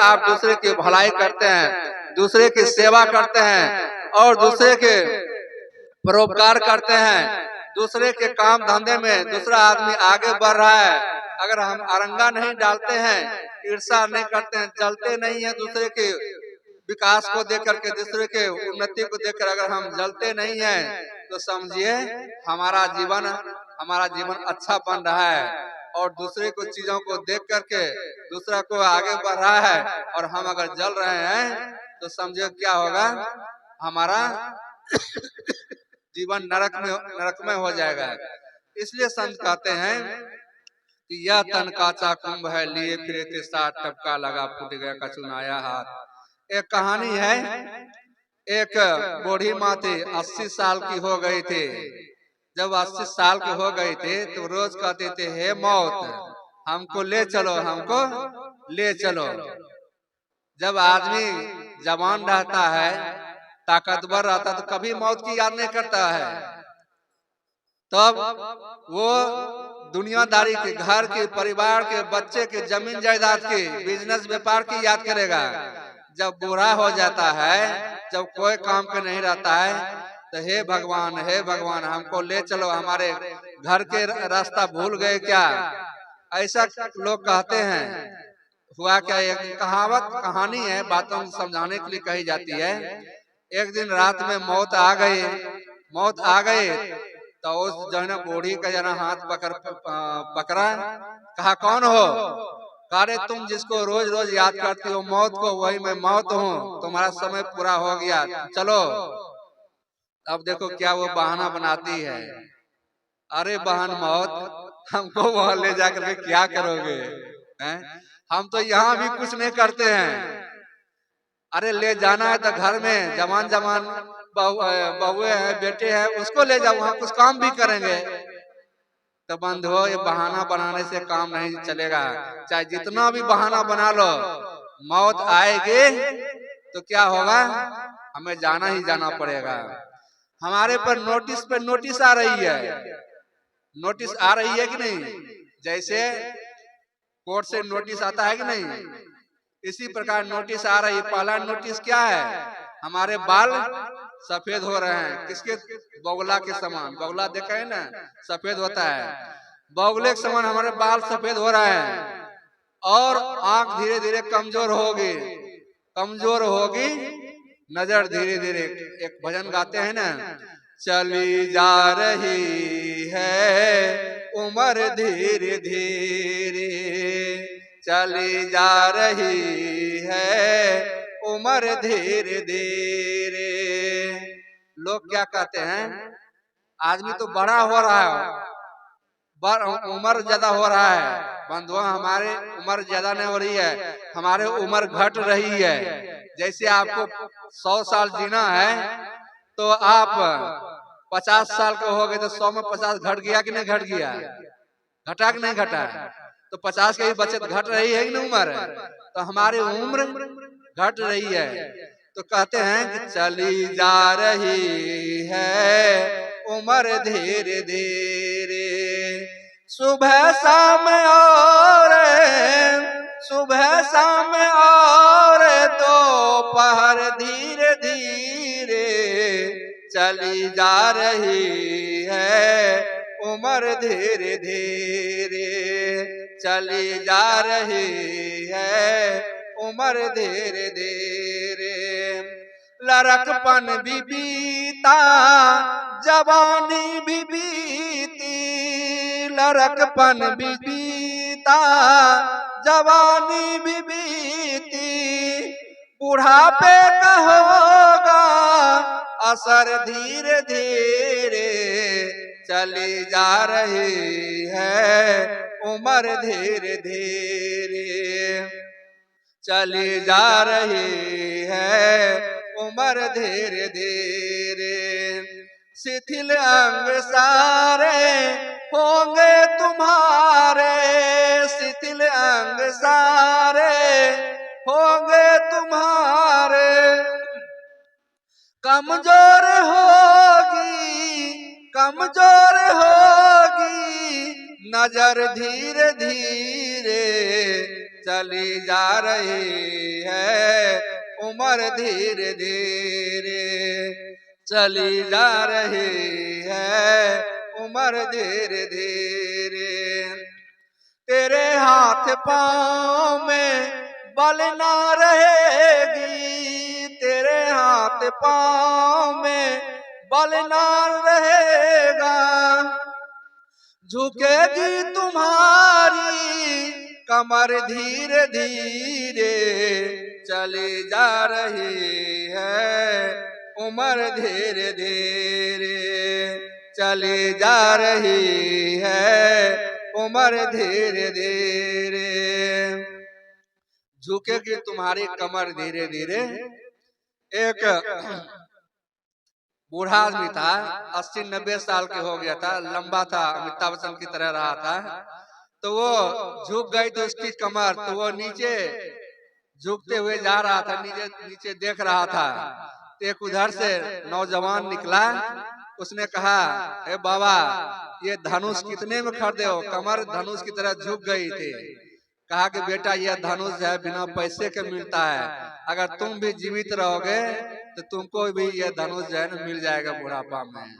आप दूसरे की भलाई करते हैं, दूसरे की सेवा करते हैं और दूसरे के परोपकार करते हैं, दूसरे के काम धंधे में दूसरा आदमी आगे बढ़ रहा है, अगर हम अरंगा नहीं डालते हैं, ईर्ष्या नहीं करते हैं, जलते नहीं है दूसरे के विकास को देख करके, दूसरे के उन्नति को देखकर अगर हम जलते नहीं हैं, तो समझिए हमारा जीवन अच्छा बन रहा है। और दूसरे को चीजों को देख करके दूसरा को आगे बढ़ रहा है और हम अगर जल रहे हैं, तो समझिए क्या होगा, हमारा जीवन नरक में हो जाएगा। इसलिए संत कहते हैं कि यह तन काचा कुंभ है, लिए फिरे थे 60 टपका लगा, फूट गया कचुनाया हाथ। एक कहानी है, एक बूढ़ी माँ थी, 80 साल की हो गई थी। जब 80 साल के हो गए थे तो रोज कहते थे, हे मौत हमको ले चलो, हमको ले चलो। जब आदमी जवान रहता है, ताकतवर रहता, तो कभी मौत की याद नहीं करता है। तब वो दुनियादारी के, घर के, परिवार के, बच्चे के, जमीन जायदाद के, बिजनेस व्यापार की याद करेगा। जब बूढ़ा हो जाता है, जब कोई काम पे नहीं रहता है, तो हे भगवान हमको ले चलो, हमारे घर के रास्ता भूल गए क्या, ऐसा लोग कहते हैं। हुआ क्या, एक कहानी है, बातों को समझाने के लिए कही जाती है। एक दिन रात में मौत आ गई तो उस जो है ना बूढ़ी का जना हाथ पकड़ा, कहा कौन हो, अरे तुम जिसको रोज रोज याद करती हो मौत को, वही मैं मौत हूँ, तुम्हारा समय पूरा हो गया, चलो। अब देखो क्या वो बहाना बनाती है, अरे बहन मौत हमको वहां ले जाकर के क्या करोगे, हैं? हम तो यहाँ भी कुछ नहीं करते हैं, अरे ले जाना है तो घर में जवान बहुए हैं, बेटे हैं, उसको ले जाओ, वहां कुछ काम भी करेंगे। तो बंधुओं, ये बहाना बनाने से काम नहीं चलेगा, चाहे जितना भी बहाना बना लो, मौत आएगी तो क्या होगा, हमें जाना ही जाना पड़ेगा। हमारे पर नोटिस आ रही है, नोटिस आ रही है कि नहीं, जैसे कोर्ट से नोटिस आता है कि नहीं, इसी प्रकार नोटिस आ रही है। पहला नोटिस क्या है, हमारे बाल सफेद हो रहे हैं, किसके, बगुला के समान, बगुला देखा है ना, सफेद होता है, बगुले के समान हमारे बाल सफेद हो रहे हैं, और आंख धीरे धीरे कमजोर होगी, नजर धीरे धीरे, एक भजन गाते हैं ना, चली जा रही है उम्र धीरे धीरे, चली जा रही है उम्र धीरे धीरे। लोग क्या कहते हैं, आदमी तो बड़ा हो रहा है, उम्र ज्यादा हो रहा है। बंधुआ, हमारे उम्र ज्यादा नहीं हो रही है, हमारे उम्र घट रही है। जैसे आपको 100 साल जीना है, तो आप 50 साल के हो गए, तो 100 में 50 घट गया कि नहीं घट गया, घटा कि नहीं घटा, तो 50 के ही बचत घट रही है कि नहीं उम्र, तो हमारी उम्र घट रही है। तो कहते हैं कि चली जा रही है उम्र धीरे धीरे, सुबह शाम और दोपहर धीरे धीरे, चली जा रही है उम्र धीरे धीरे, चली जा रही है उम्र धीरे धीरे। लड़कपन भी बीता, जवानी भी बीती, लड़कपन भी बीता, जवानी भी बीती, बुढ़ापे का होगा असर धीरे धीरे, चली जा रही है उम्र धीरे धीरे, चली जा रही है उम्र धीरे धीरे। शिथिल अंग सारे होंगे तुम्हारे, शिथिल अंग सारे होंगे तुम्हारे, कमजोर होगी नजर धीरे धीरे, चली जा रही उम्र धीरे धीरे चली जा रही है, उम्र धीरे धीरे। तेरे हाथ पाँव में बल ना रहेगी, तेरे हाथ पाँव में बल ना रहेगा, झुकेगी तुम्हारी कमर धीरे धीरे चली जा रही है, उम्र धीरे धीरे चली जा रही है, उम्र धीरे धीरे। झुकेगी तुम्हारी कमर धीरे धीरे। एक बूढ़ा आदमी था, 80-90 साल के हो गया था, लंबा था, अमिताभ बच्चन की तरह रहा था। तो वो झुक गई तो उसकी कमर, तो वो नीचे झुकते हुए जा रहा था, नीचे नीचे देख रहा था। तो एक उधर से नौजवान निकला, उसने कहा, ए बाबा, ये धनुष कितने में खरीदे हो? कमर धनुष की तरह झुक गई थी। कहा कि बेटा, यह धनुष है बिना पैसे के मिलता है, अगर तुम भी जीवित रहोगे तो तुमको भी यह धनुष जो है मिल जाएगा बुढ़ापा में।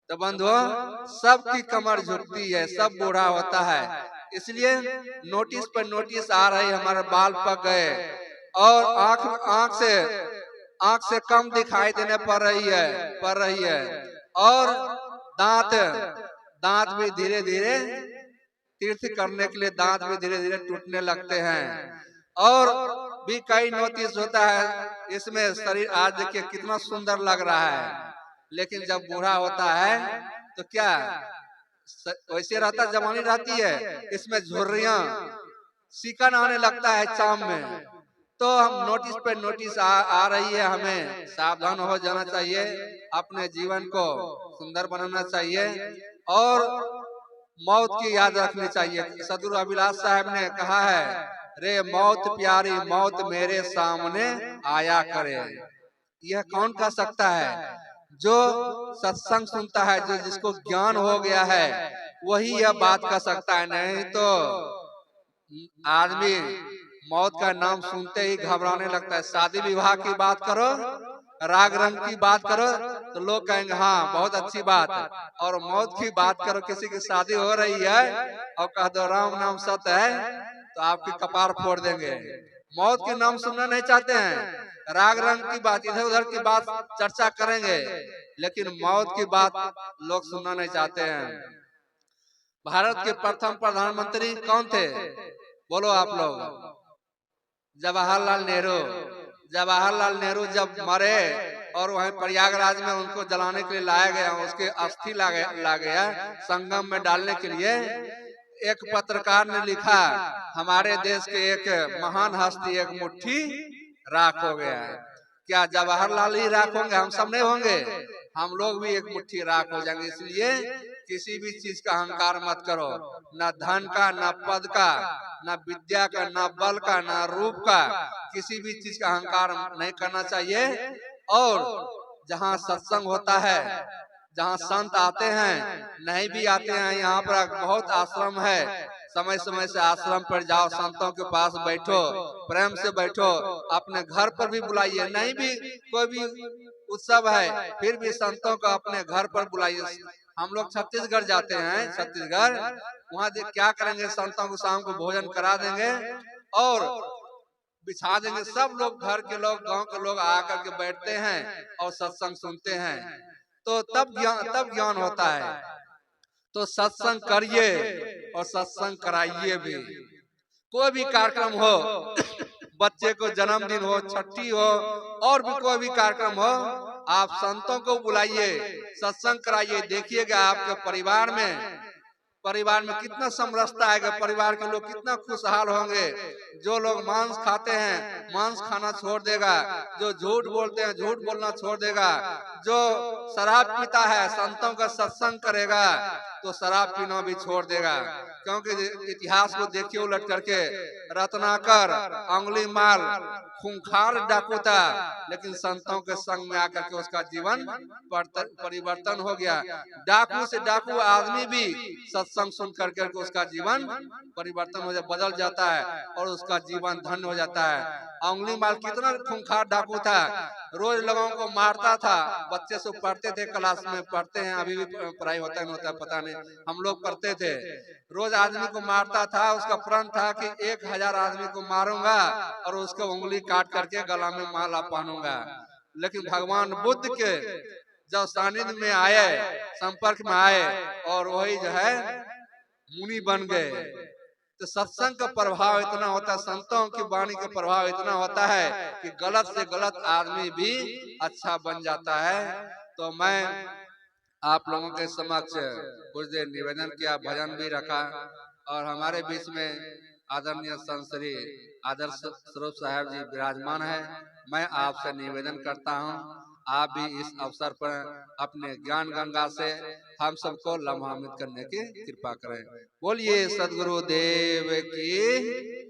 तो बंधुओं, सबकी कमर झुकती है, सब बूढ़ा होता है। इसलिए नोटिस पर नोटिस आ रही, हमारे बाल पक गए और आंख से कम दिखाई देने पड़ रही है और दांत भी धीरे धीरे तीर्थ करने के लिए दांत भी धीरे धीरे टूटने लगते हैं। और भी कई नोटिस होता है इसमें, शरीर आज देखिए कितना सुंदर लग रहा है, लेकिन जब बूढ़ा होता है तो क्या वैसे रहता, जवानी रहती है, इसमें झुर्रियां सिकन आने लगता है चाम में। तो हम नोटिस पे नोटिस आ रही है, हमें सावधान हो जाना चाहिए, अपने जीवन को सुंदर बनाना चाहिए और मौत की याद रखनी चाहिए। सदगुरु अभिलाष साहब ने कहा है, रे मौत प्यारी मौत मेरे सामने आया करे। यह कौन कह सकता है? जो सत्संग सुनता है, जो जिसको ज्ञान हो गया है, वही यह बात कह सकता है। नहीं तो आदमी मौत का नाम सुनते ही घबराने लगता है। शादी विवाह की बात करो, राग रंग की बात करो तो लोग कहेंगे हाँ बहुत अच्छी बात है, और मौत की बात करो, किसी की शादी हो रही है और कह दो राम नाम सत्य है, तो आपकी कपार फोड़ देंगे। मौत के नाम सुनना नहीं चाहते हैं, राग रंग की बात, इधर उधर की बात चर्चा करेंगे, लेकिन मौत की बात लोग सुनना नहीं चाहते हैं। भारत के प्रथम प्रधानमंत्री कौन थे? बोलो आप लोग। जवाहरलाल नेहरू। जवाहरलाल नेहरू जब मरे और वहीं प्रयागराज में उनको जलाने के लिए लाया गया, उसके अस्थि ला गया संगम में डालने के लिए, एक पत्रकार ने लिखा, हमारे देश के एक महान हस्ती एक मुट्ठी राख हो गया। क्या जवाहरलाल ही राख होंगे? हम सब नहीं होंगे, हम लोग भी एक मुट्ठी राख हो जाएंगे। इसलिए किसी भी चीज का अहंकार मत करो, न धन का, न पद का, न विद्या का, न बल का, न रूप का, किसी भी चीज का अहंकार नहीं करना चाहिए। और जहाँ सत्संग होता है, जहाँ संत आते हैं, नहीं भी आते हैं, यहाँ पर बहुत आश्रम है, समय समय से आश्रम पर जाओ, संतों के पास बैठो, प्रेम से बैठो, अपने घर पर भी बुलाइए। नहीं भी कोई भी उत्सव है, फिर भी संतों को अपने घर पर बुलाइए। हम लोग छत्तीसगढ़ जाते हैं, छत्तीसगढ़, वहाँ क्या करेंगे, संतों को शाम को भोजन करा देंगे और बिछा देंगे, सब लोग घर के लोग, गांव के लोग आकर के बैठते हैं और सत्संग सुनते हैं। तो तब ज्ञान होता है। तो सत्संग करिए और सत्संग कराइए भी। कोई भी कार्यक्रम हो, बच्चे को जन्मदिन हो, छठी हो, और भी कोई भी कार्यक्रम हो, आप संतों को बुलाइए, सत्संग कराइए। देखिएगा आपके परिवार में कितना समरसता आएगा, परिवार के लोग कितना खुशहाल होंगे। जो लोग मांस खाते हैं मांस खाना छोड़ देगा, जो झूठ बोलते हैं झूठ बोलना छोड़ देगा, जो शराब पीता है संतों का सत्संग करेगा तो शराब पीना भी छोड़ देगा। क्योंकि इतिहास को देखिए उलट करके, रत्नाकर अंगुली माल खूंखार डाकू था, लेकिन संतों के संग में आकर के उसका जीवन परिवर्तन हो गया। डाकू से डाकू आदमी भी सत्संग सुन करके उसका जीवन परिवर्तन हो जाता, बदल जाता है और उसका जीवन धन्य हो जाता है। अंगुली माल कितना खूंखार डाकू था, रोज लोगों को मारता था। बच्चे से पढ़ते थे, क्लास में पढ़ते हैं, अभी भी पढ़ाई होता है होता है पता नहीं, हम लोग पढ़ते थे। रोज आदमी को मारता था, उसका प्रण था कि 1000 आदमी को मारूंगा और उसको उंगली काट करके गला में माला पहनूंगा। लेकिन भगवान बुद्ध के जब सानिध्य में आए, संपर्क में आए, और वही जो है मुनि बन गए। तो सत्संग का प्रभाव इतना होता है, संतों की वाणी का प्रभाव इतना होता है कि गलत से गलत आदमी भी अच्छा बन जाता है। तो मैं आप लोगों के समक्ष कुछ देर निवेदन किया, भजन भी रखा, और हमारे बीच में आदरणीय संत श्री आदर्श स्वरूप साहब जी विराजमान है। मैं आपसे निवेदन करता हूँ, आप भी इस अवसर पर अपने ज्ञान गंगा से हम सबको लाभान्वित करने की कृपा करें। बोलिए सदगुरु देव की